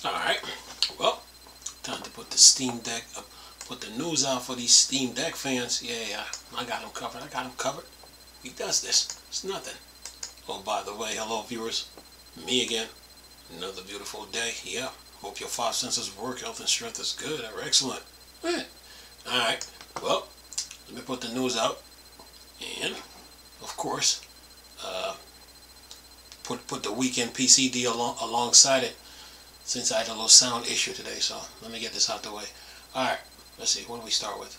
Alright, well, time to put the Steam Deck up, put the news out for these Steam Deck fans. Yeah, I got them covered. I got them covered. He does this. It's nothing. Oh, by the way, hello viewers. Me again. Another beautiful day. Yeah. Hope your five senses of work, health, and strength is good or excellent. Yeah. Alright, well, let me put the news out. And, of course, put the weekend PC deal alongside it, since I had a little sound issue today. So let me get this out the way. All right, let's see. What do we start with?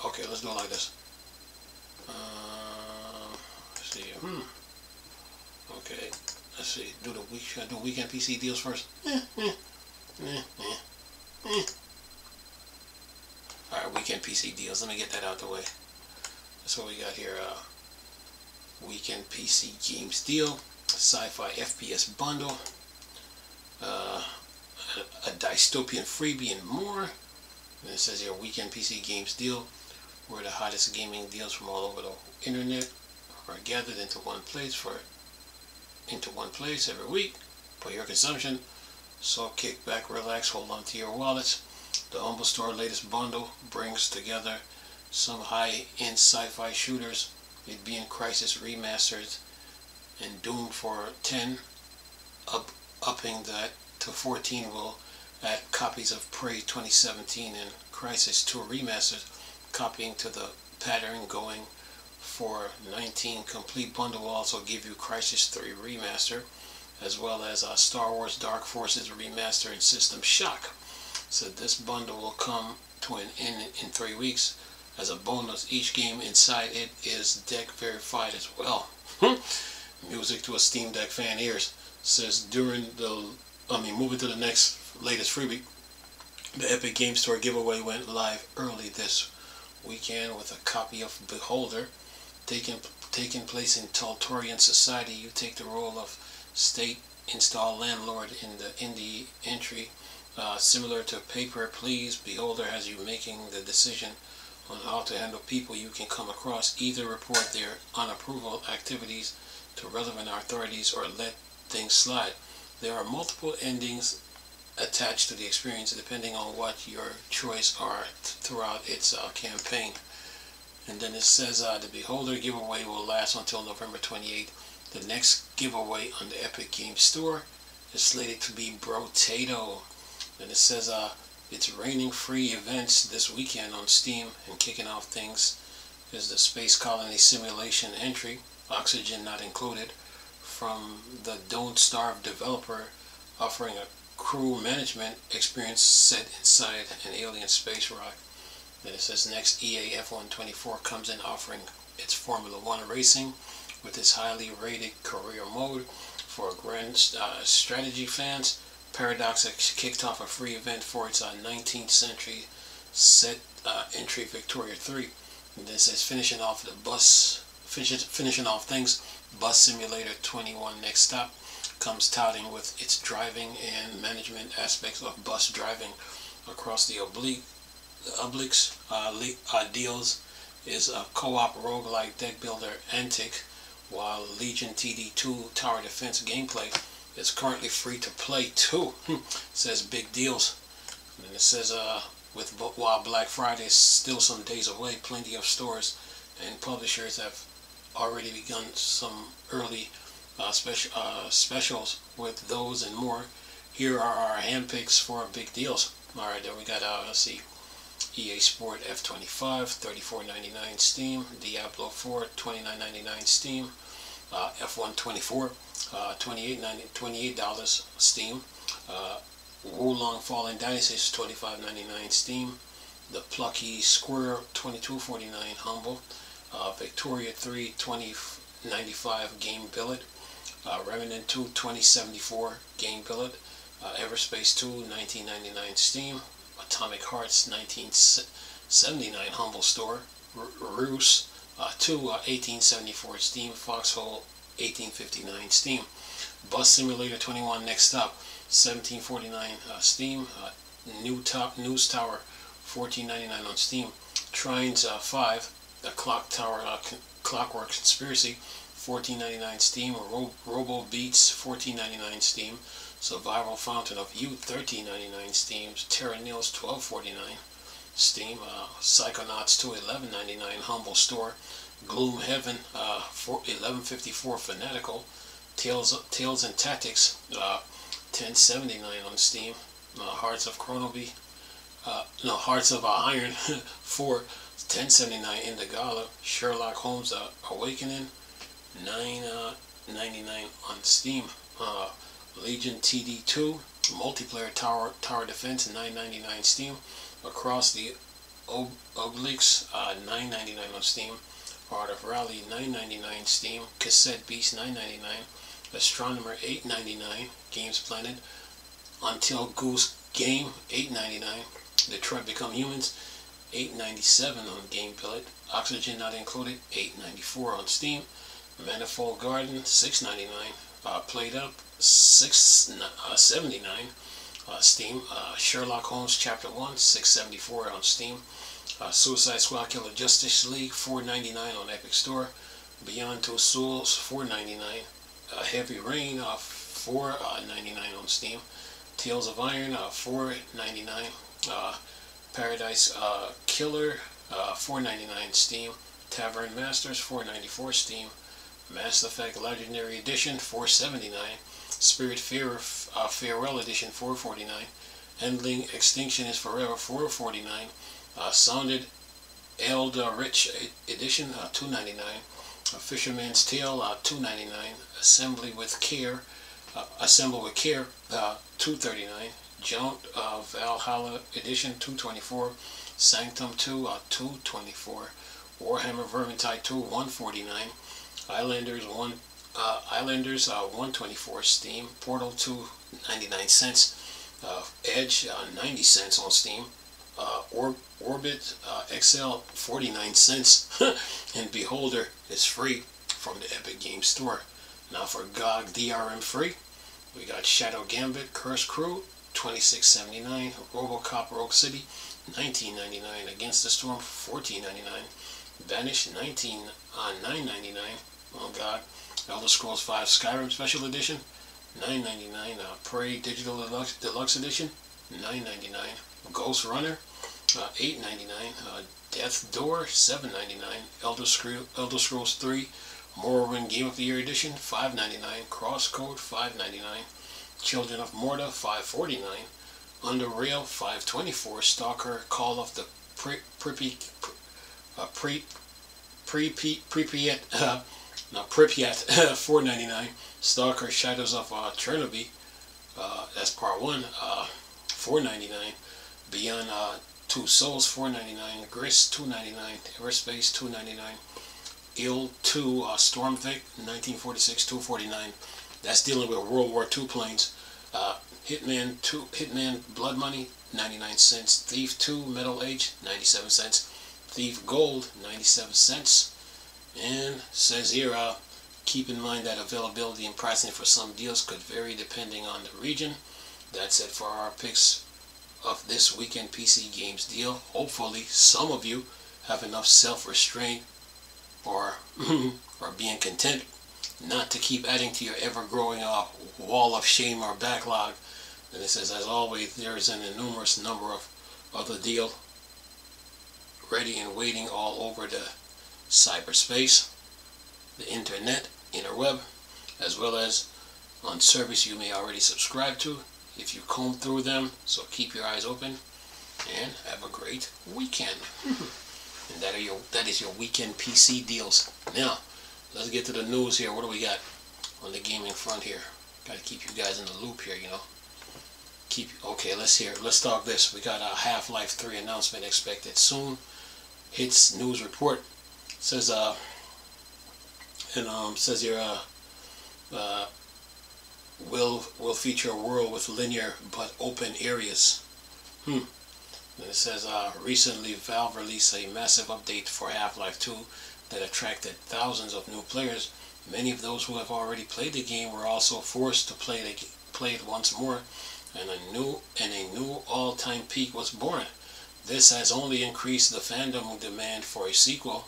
Okay, let's do it like this. Let's see. Okay, let's see. Should I do weekend PC deals first? All right, weekend PC deals. Let me get that out the way. That's what we got here. Weekend PC games deal, sci-fi FPS bundle, a dystopian freebie, and more. And it says here weekend PC games deal, where the hottest gaming deals from all over the internet are gathered into one place every week for your consumption. So kick back, relax, hold on to your wallets. The Humble Store latest bundle brings together some high-end sci-fi shooters, it being Crysis Remastered and Doom for 10, upping that to 14 will add copies of Prey 2017 and Crysis 2 Remastered, copying to the pattern going for 19. Complete bundle will also give you Crysis 3 Remaster, as well as Star Wars Dark Forces Remaster and System Shock. So this bundle will come to an end in 3 weeks. As a bonus, each game inside it is deck verified as well. Music to a Steam Deck fan ears. Says moving to the next latest freebie. The Epic Game Store giveaway went live early this weekend with a copy of Beholder. Taking place in Taltorian society, you take the role of state installed landlord in the entry. Similar to Paper Please, Beholder has you making the decision on how to handle people you can come across. Either report their unapproval activities to relevant authorities or let things slide. There are multiple endings attached to the experience depending on what your choice are throughout its campaign. And then it says the Beholder giveaway will last until November 28th. The next giveaway on the Epic Games Store is slated to be Brotato. Then it says it's raining free events this weekend on Steam, and kicking off things is the Space Colony Simulation entry, Oxygen not included, from the Don't Starve developer, offering a crew management experience set inside an alien space rock. Then it says next EA F1 24 comes in offering its Formula 1 racing with its highly rated career mode. For grand strategy fans, Paradox kicked off a free event for its 19th century set entry Victoria 3. And then it says finishing off things, Bus Simulator 21 Next Stop comes touting with its driving and management aspects of bus driving across the obliques. Deals is a co-op roguelike deck builder Antic, while Legion TD2 Tower Defense gameplay is currently free to play too. Says big deals. And it says while Black Friday is still some days away, plenty of stores and publishers have already begun some early specials with those and more. Here are our handpicks for big deals. Alright, then we got let's see, EA Sport F25 $34.99 Steam, Diablo 4 $29.99 Steam, F1 24 $28 Steam, Wulong Fallen Dynasties $25.99 Steam, The Plucky Squirrel $22.49 Humble, Victoria 3 $20.95 Game Billet, Remnant 2 $20.74 Game Billet, Everspace 2 $19.99 Steam, Atomic Hearts $19.79 Humble Store, Ruse 2 $18.74 Steam, Foxhole $18.59 Steam, Bus Simulator 21 Next Stop $17.49 Steam, News Tower $14.99 on Steam, Trines 5 The Clock Tower Clockwork Conspiracy $14.99 Steam, Robo Beats $14.99 Steam, Survival Fountain of Youth, $13.99 Steam. Terra Nils, $12.49 Steam. Psychonauts 2, $11.99 Humble Store. Gloomhaven, $11.54 Fanatical. Tales and Tactics, $10.79 on Steam. Hearts of Chronoby, Hearts of Iron, $10.79 Indagala. Sherlock Holmes Awakening, $9.99 on Steam. Legion TD2 Multiplayer Tower Defense, $9.99 Steam. Across the Obliques, $9.99 on Steam. Art of Rally, $9.99 Steam. Cassette Beast, $9.99. Astronomer, $8.99 Games Planet. Until Goose Game, $8.99. Detroit Become Humans, $8.97 on Game Pellet. Oxygen Not Included, $8.94 on Steam. Manifold Garden, $6.99. Played Up, $6.79 Steam. Sherlock Holmes Chapter 1, $6.74 on Steam. Suicide Squad Killer Justice League, $4.99 on Epic Store. Beyond Two Souls, $4.99. Heavy Rain, $4.99 on Steam. Tales of Iron, $4.99. Paradise Killer, $4.99 Steam. Tavern Masters, $4.94 Steam. Mass Effect Legendary Edition, $4.79. Spirit Farewell Edition, $4.49. Endling Extinction is Forever, $4.49. Sounded Eldritch Edition, $2.99. Fisherman's Tale, $2.99. Assemble with Care, $2.39. Jaunt Valhalla Edition, $2.24. Sanctum 2, $2.24. Warhammer Vermintide 2, $1.49. Islanders, $1.24 Steam. Portal 2, 99 cents. Edge, 90 cents on Steam. Orbit XL, 49 cents. And Beholder is free from the Epic Games Store. Now for GOG DRM free, we got Shadow Gambit, Curse Crew, $26.79. RoboCop Rogue City, $19.99. Against the Storm, $14.99. Banish, $9.99. Oh God. Elder Scrolls V Skyrim Special Edition, $9.99. Prey Digital Deluxe Edition, $9.99. Ghost Runner, $8.99. Death Door, $7.99. Elder Scrolls 3 Morrowind Game of the Year Edition, $5.99. Crosscode, $5.99. Children of Morta, $5.49. Under Rail, $5.24. Stalker Call of the Pripyat, $4.99. Stalker Shadows of Chernobyl, that's part 1, $4.99. Beyond Two Souls, $4.99. Gris, $2.99. Everspace, $2.99. Il 2 Stormvic, 1946, $2.49. That's dealing with World War II planes. Hitman Blood Money, 99 cents. Thief 2 Metal Age, 97 cents. Thief Gold, 97 cents. And says here, keep in mind that availability and pricing for some deals could vary depending on the region. That's it for our picks of this weekend PC games deal. Hopefully some of you have enough self-restraint or being content not to keep adding to your ever-growing wall of shame or backlog. And it says, as always, there is an enormous number of other deals ready and waiting all over the cyberspace, the internet, interweb, as well as on service you may already subscribe to if you comb through them. So keep your eyes open and have a great weekend. And that is your weekend PC deals. Now, let's get to the news here. What do we got on the gaming front here? Got to keep you guys in the loop here, you know. Okay, let's talk this. We got a Half-Life 3 announcement expected soon. Hits news report says says here will feature a world with linear but open areas. And it says recently Valve released a massive update for Half-Life 2 that attracted thousands of new players. Many of those who have already played the game were also forced to play it once more, and a new all-time peak was born. This has only increased the fandom demand for a sequel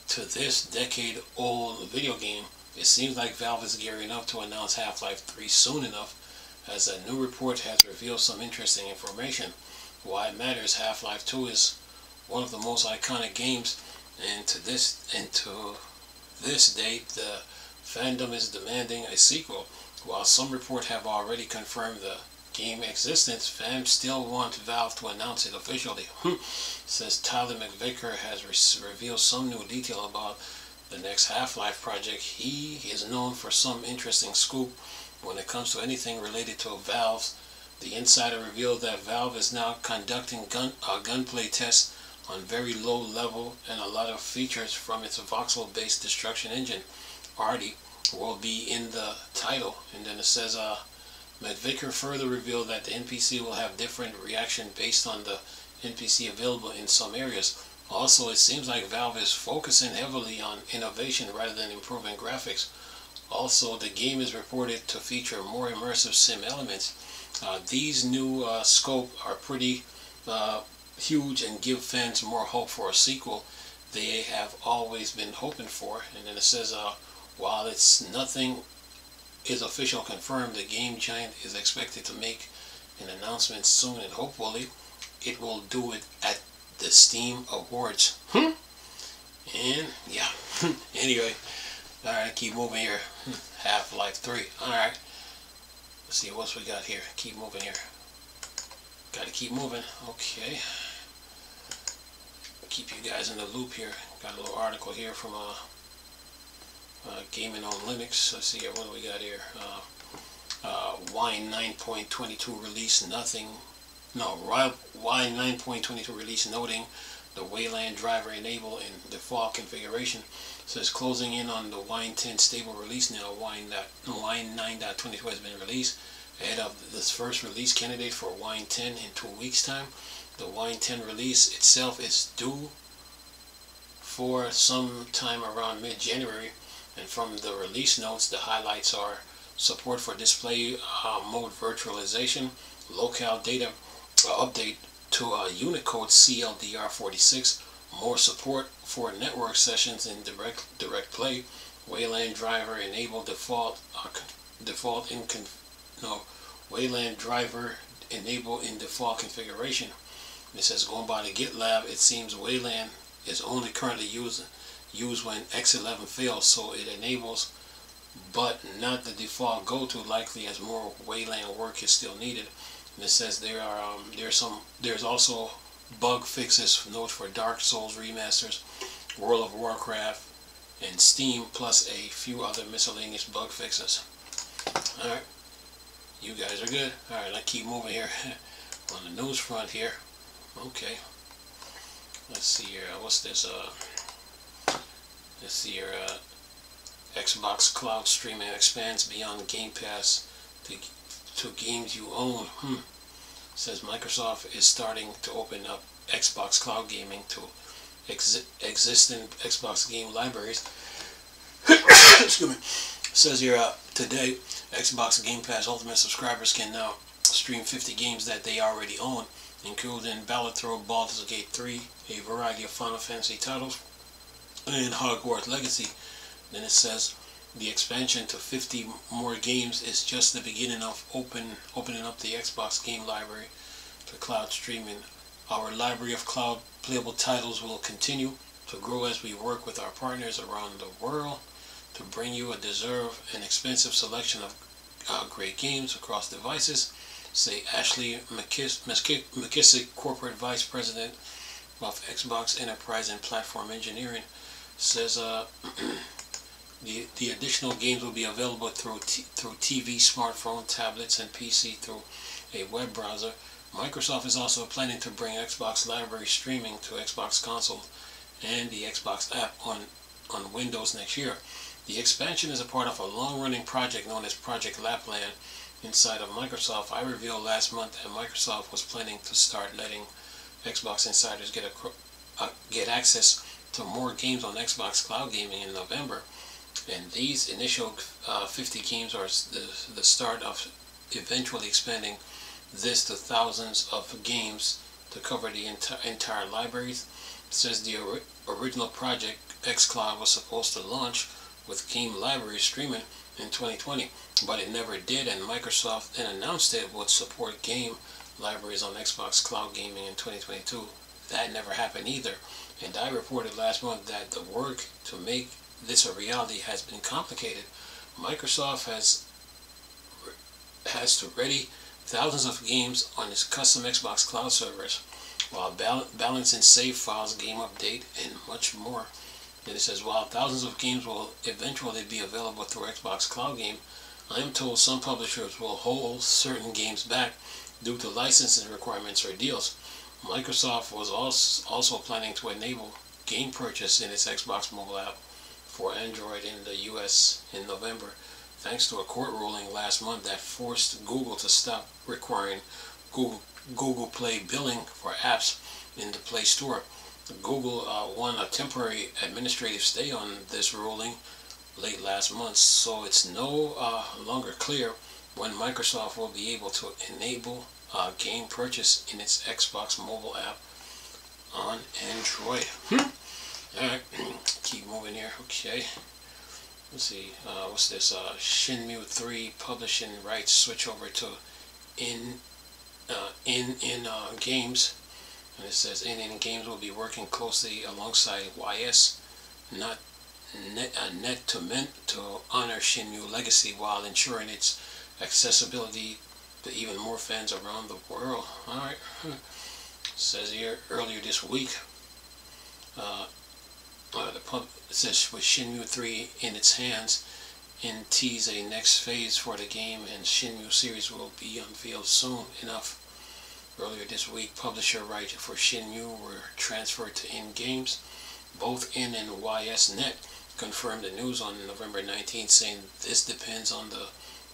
to this decade-old video game. It seems like Valve is gearing up to announce Half-Life 3 soon enough, as a new report has revealed some interesting information. Why it matters: Half-Life 2 is one of the most iconic games, and to this date, the fandom is demanding a sequel. While some reports have already confirmed the game existence, fans still want Valve to announce it officially. Says Tyler McVicker has revealed some new detail about the next Half-Life project. He is known for some interesting scoop when it comes to anything related to Valve. The insider revealed that Valve is now conducting gunplay tests on very low level, and a lot of features from its voxel-based destruction engine, Arty, will be in the title. And then it says, McVicker further revealed that the NPC will have different reaction based on the NPC available in some areas. Also, it seems like Valve is focusing heavily on innovation rather than improving graphics. Also, the game is reported to feature more immersive sim elements. These new scope are pretty huge and give fans more hope for a sequel they have always been hoping for. And then it says, while nothing is official confirmed, the game giant is expected to make an announcement soon, and hopefully it will do it at the Steam Awards. And yeah, anyway, alright, keep moving here. Half-Life 3. Alright, let's see what we got here. Keep moving here. Gotta keep moving. Okay. Keep you guys in the loop here. Got a little article here from Gaming on Linux. Let's see here, what do we got here? Wine 9.22 release Wine 9.22 release noting the Wayland driver enable in default configuration. It says closing in on the Wine 10 stable release now. Wine 9.22 has been released ahead of this first release candidate for Wine 10 in 2 weeks' time. The Wine 10 release itself is due for some time around mid-January, and from the release notes, the highlights are support for display mode virtualization, locale data update to Unicode CLDR46, more support for network sessions in direct play, Wayland driver enable Wayland driver enable in default configuration. It says, going by the GitLab, it seems Wayland is only currently used when X11 fails, so it enables but not the default go-to, likely as more Wayland work is still needed. And it says there's also bug fixes note for Dark Souls remasters, World of Warcraft, and Steam, plus a few other miscellaneous bug fixes. Alright, you guys are good. Alright, let's keep moving here. On the news front here. Okay. Let's see here. What's this? Let's see here. Xbox Cloud streaming expands beyond Game Pass to games you own. Says Microsoft is starting to open up Xbox Cloud gaming to existing Xbox game libraries. Excuse me. Says here today, Xbox Game Pass Ultimate subscribers can now stream 50 games that they already own, including Balatro, Baldur's Gate 3, a variety of Final Fantasy titles, and Hogwarts Legacy. Then it says the expansion to 50 more games is just the beginning of opening up the Xbox game library to cloud streaming. Our library of cloud playable titles will continue to grow as we work with our partners around the world to bring you a deserved and expensive selection of great games across devices, say Ashley McKissick, Corporate Vice President of Xbox Enterprise and Platform Engineering, says the additional games will be available through TV, smartphone, tablets, and PC through a web browser. Microsoft is also planning to bring Xbox library streaming to Xbox console and the Xbox app on Windows next year. The expansion is a part of a long-running project known as Project Lapland inside of Microsoft. I revealed last month that Microsoft was planning to start letting Xbox insiders get access to more games on Xbox Cloud Gaming in November, and these initial 50 games are the start of eventually expanding this to thousands of games to cover the entire libraries. It says the original project xCloud was supposed to launch with game library streaming in 2020, but it never did, and Microsoft then announced it would support game libraries on Xbox Cloud Gaming in 2022. That never happened either, and I reported last month that the work to make this a reality has been complicated. Microsoft has to ready thousands of games on its custom Xbox Cloud servers, while balancing save files, game update, and much more. And it says, while thousands of games will eventually be available through Xbox Cloud Game, I am told some publishers will hold certain games back due to licensing requirements or deals. Microsoft was also planning to enable game purchase in its Xbox mobile app for Android in the US in November, thanks to a court ruling last month that forced Google to stop requiring Google Play billing for apps in the Play Store. Google won a temporary administrative stay on this ruling late last month, so it's no longer clear when Microsoft will be able to enable game purchase in its Xbox mobile app on Android. Alright, keep moving here. Okay, let's see, what's this? Shenmue 3 publishing rights switch over to in Games. And it says In Games will be working closely alongside YS, not Net to honor Shenmue legacy while ensuring its accessibility to even more fans around the world. Alright. It says here earlier this week, it says with Shenmue 3 in its hands, and tease a next phase for the game and Shenmue series will be unveiled soon enough. Earlier this week, publisher rights for Shenmue were transferred to In Games. Both In and YSNet confirmed the news on November 19th, saying this depends on the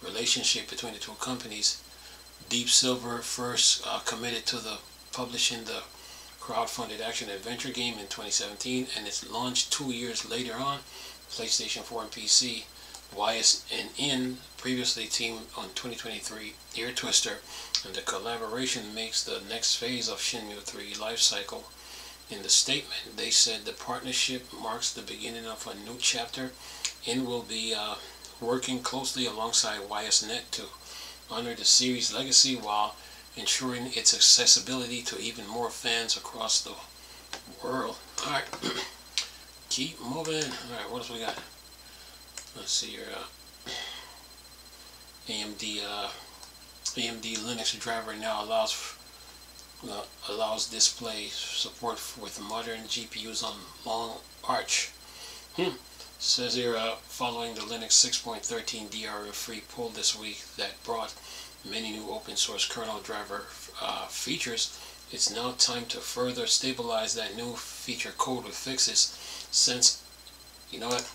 relationship between the two companies. Deep Silver first committed to the publishing the crowdfunded action-adventure game in 2017, and it's launched 2 years later on PlayStation 4 and PC. YS and In previously teamed on 2023 Ear Twister, and the collaboration makes the next phase of Shenmue 3 life cycle. In the statement, they said the partnership marks the beginning of a new chapter. In will be working closely alongside YSNet to honor the series' legacy while ensuring its accessibility to even more fans across the world. Alright, keep moving. Alright, what else we got? Let's see here. AMD Linux driver now allows display support with modern GPUs on Long Arch. Says here, following the Linux 6.13 DRM-free pull this week that brought many new open source kernel driver features, it's now time to further stabilize that new feature code with fixes. Since, you know what?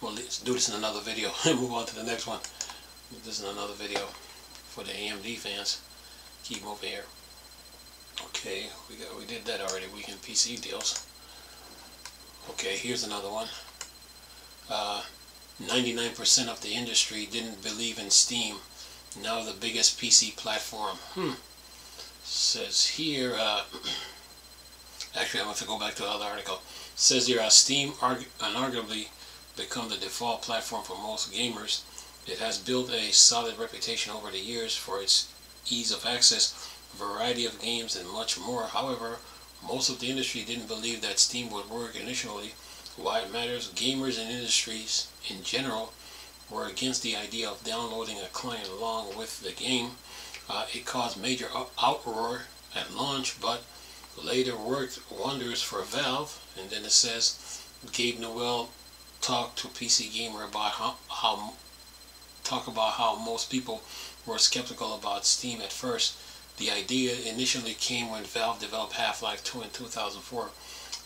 Well, let's do this in another video and move on to the next one. This is another video for the AMD fans. Keep moving here. Okay, we did that already. Weekend PC deals. Okay, here's another one. 99% of the industry didn't believe in Steam. Now the biggest PC platform. Says here, actually I want to go back to the other article. Says here, Steam unarguably become the default platform for most gamers. It has built a solid reputation over the years for its ease of access, variety of games, and much more. However, most of the industry didn't believe that Steam would work initially. Why it matters, gamers and industries in general were against the idea of downloading a client along with the game. It caused major outroar at launch, but later worked wonders for Valve. And then it says, Gabe Newell talked to PC Gamer about how most people were skeptical about Steam at first. The idea initially came when Valve developed Half-Life 2 in 2004.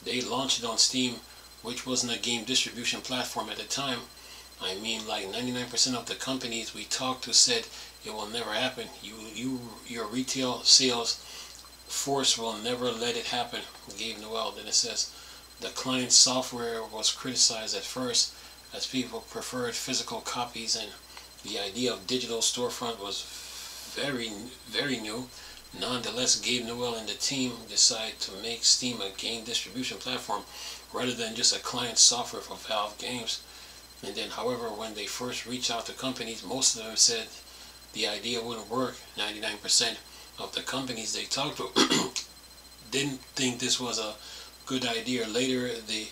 They launched it on Steam, which wasn't a game distribution platform at the time. I mean, like 99% of the companies we talked to said it will never happen. Your retail sales force will never let it happen. Gabe Newell. Then it says, the client software was criticized at first as people preferred physical copies, and the idea of digital storefront was very new. Nonetheless, Gabe Newell and the team decided to make Steam a game distribution platform rather than just a client software for Valve games. And then, however, when they first reached out to companies, most of them said the idea wouldn't work. 99% of the companies they talked to didn't think this was a good idea. Later, the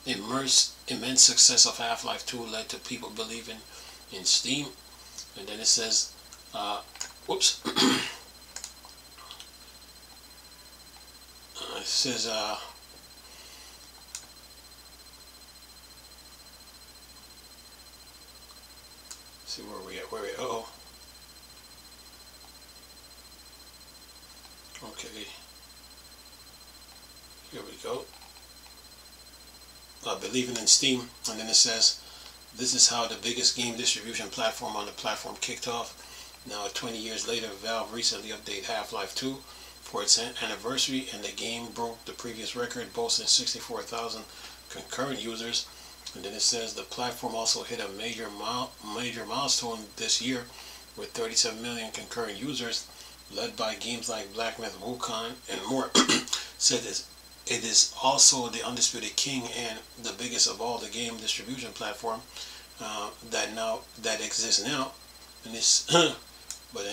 immense success of Half-Life 2 led to people believing in Steam. And then it says, whoops. It says, see where we at, uh-oh. Okay, here we go. Believing in Steam, and then it says, this is how the biggest game distribution platform on the platform kicked off. Now 20 years later, Valve recently updated Half-Life 2 for its anniversary, and the game broke the previous record, boasting 64,000 concurrent users. And then it says the platform also hit a major milestone this year with 37 million concurrent users, led by games like Black Myth Wukong and more. Said it is also the undisputed king and the biggest of all the game distribution platform that exists now. And this, but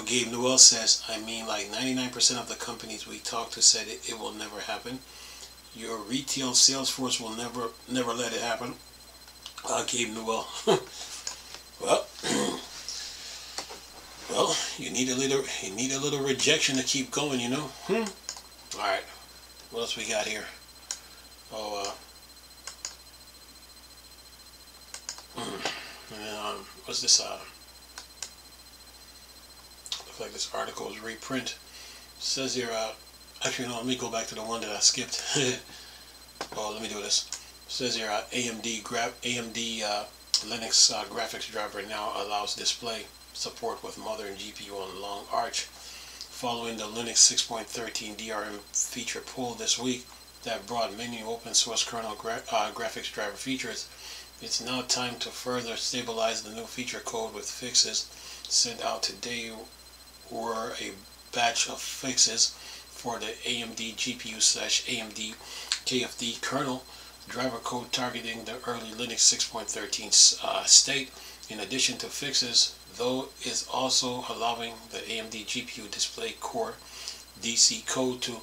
Gabe Newell says, I mean, like 99% of the companies we talked to said it will never happen. Your retail sales force will never let it happen. Gabe Newell. Well, you need a little rejection to keep going, you know. All right. What else we got here? Oh, what's this? Looks like this article is reprint. It says here, actually, no, let me go back to the one that I skipped. Oh, let me do this. It says here, AMD Linux graphics driver now allows display support with mother and GPU on Long Arch. Following the Linux 6.13 DRM feature pull this week that brought many open source kernel graphics driver features, it's now time to further stabilize the new feature code with fixes sent out today. Were a batch of fixes for the AMD GPU/AMD KFD kernel driver code targeting the early Linux 6.13 state. In addition to fixes, though, is also allowing the AMD GPU display core DC code to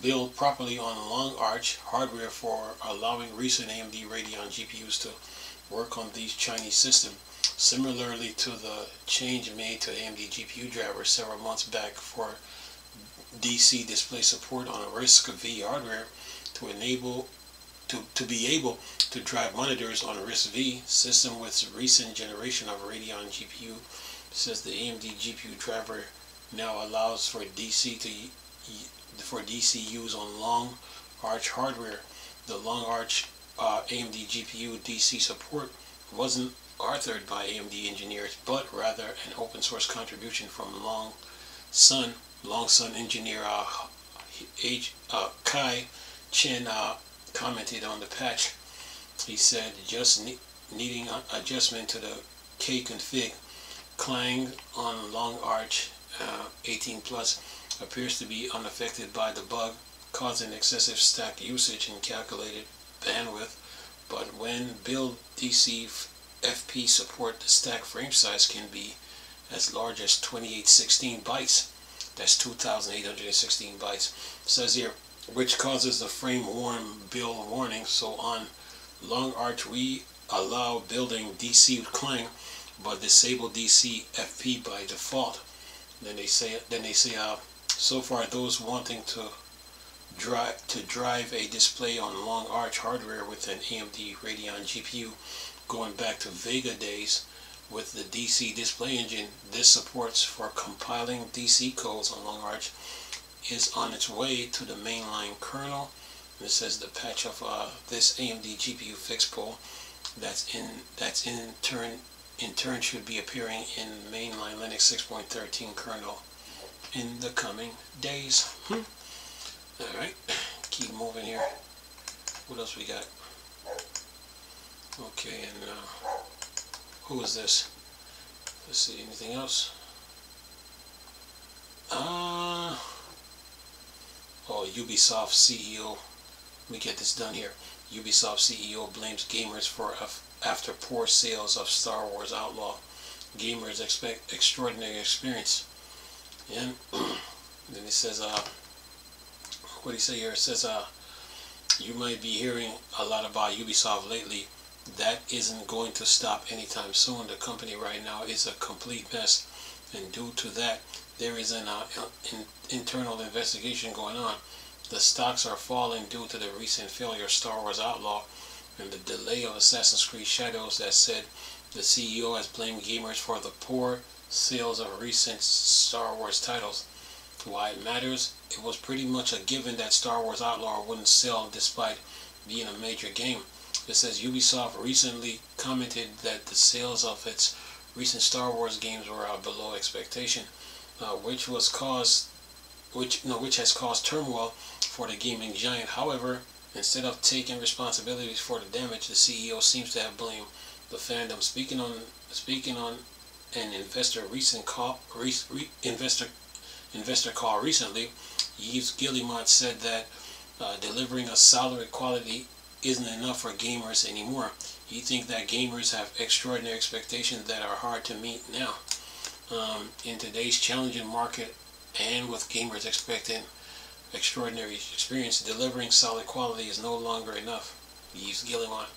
build properly on Long Arch hardware, for allowing recent AMD Radeon GPUs to work on these Chinese systems. Similarly to the change made to AMD GPU drivers several months back for DC display support on RISC-V hardware to be able to drive monitors on RISC-V system with recent generation of Radeon GPU. Says the AMD GPU driver now allows for DC use on Long Arch hardware. The Long Arch AMD GPU DC support wasn't authored by AMD engineers, but rather an open source contribution from Long Sun engineer Kai Chen commented on the patch. He said, just needing adjustment to the K-config. Clang on Long Arch 18 Plus appears to be unaffected by the bug, causing excessive stack usage and calculated bandwidth. But when build DC FP support, the stack frame size can be as large as 2816 bytes. That's 2,816 bytes. It says here, which causes the frame build warning. So on Long Arch, we allow building DC with Clang, but disable DC FP by default. Then they say, so far those wanting to drive a display on Long Arch hardware with an AMD Radeon GPU, going back to Vega days with the DC display engine, this supports for compiling DC codes on Long Arch is on its way to the mainline kernel. And it says the patch of this AMD GPU fix pull that's in turn should be appearing in mainline Linux 6.13 kernel in the coming days. Alright, keep moving here. What else we got? Okay, and who is this? Let's see, anything else? Oh, Ubisoft CEO. Let me get this done here. Ubisoft CEO blames gamers for after poor sales of Star Wars Outlaw. Gamers expect extraordinary experience. And then it says, what do you say here? It says, you might be hearing a lot about Ubisoft lately. That isn't going to stop anytime soon. The company right now is a complete mess, and due to that, there is an internal investigation going on. The stocks are falling due to the recent failure of Star Wars Outlaw and the delay of Assassin's Creed Shadows. That said, the CEO has blamed gamers for the poor sales of recent Star Wars titles. Why it matters? It was pretty much a given that Star Wars Outlaw wouldn't sell despite being a major game. It says Ubisoft recently commented that the sales of its recent Star Wars games were below expectation, which has caused turmoil for the gaming giant. However, instead of taking responsibilities for the damage, the CEO seems to have blamed the fandom. Speaking on an investor call recently, Yves Guillemot said that delivering a solid quality isn't enough for gamers anymore. He thinks that gamers have extraordinary expectations that are hard to meet now. In today's challenging market, and with gamers expecting extraordinary experience, delivering solid quality is no longer enough. Yves Guillemot.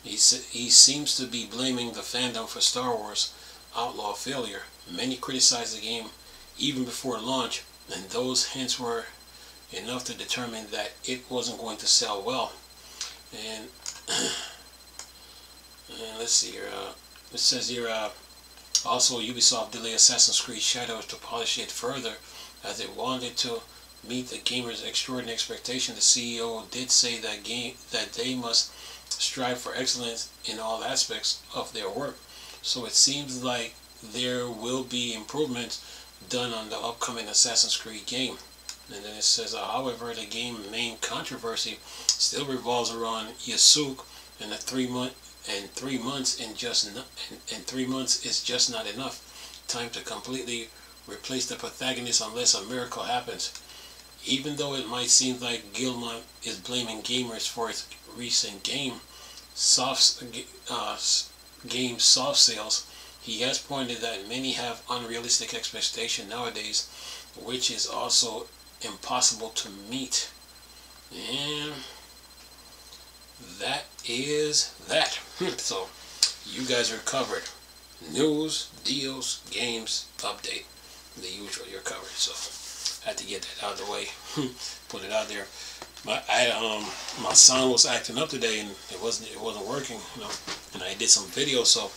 He seems to be blaming the fandom for Star Wars Outlaw failure. Many criticized the game even before launch, and those hints were enough to determine that it wasn't going to sell well. And let's see here. It says here, also Ubisoft delayed Assassin's Creed Shadows to polish it further as it wanted to meet the gamers' extraordinary expectation. The CEO did say that they must strive for excellence in all aspects of their work. So it seems like there will be improvements done on the upcoming Assassin's Creed game. And then it says, however, the game's main controversy still revolves around Yasuk, and 3 months is just not enough time to completely replace the protagonist unless a miracle happens. Even though it might seem like Guillemot is blaming gamers for its recent game soft sales, he has pointed that many have unrealistic expectations nowadays, which is also impossible to meet. And that is that. So you guys are covered. News, deals, games, update, the usual, you're covered. So I had to get that out of the way. Put it out there. My sound was acting up today, and it wasn't working, and I did some videos, so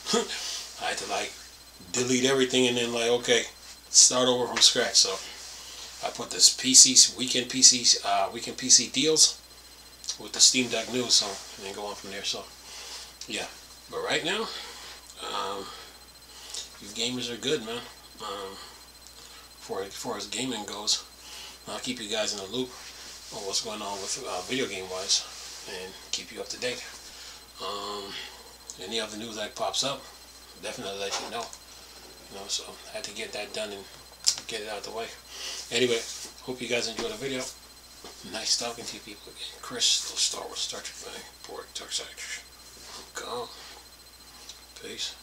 I had to delete everything and then okay, start over from scratch. So I put this weekend PC deals with the Steam Deck news, so and then go on from there. So yeah, but right now, you gamers are good, man. For as gaming goes, I'll keep you guys in the loop on what's going on with video game wise, and keep you up to date. Any other news that pops up, definitely let you know. So I had to get that done and get it out of the way. Anyway, hope you guys enjoyed the video. Nice talking to you people again. Chris, Star Trek fan, Port Dark Side. Go. Peace.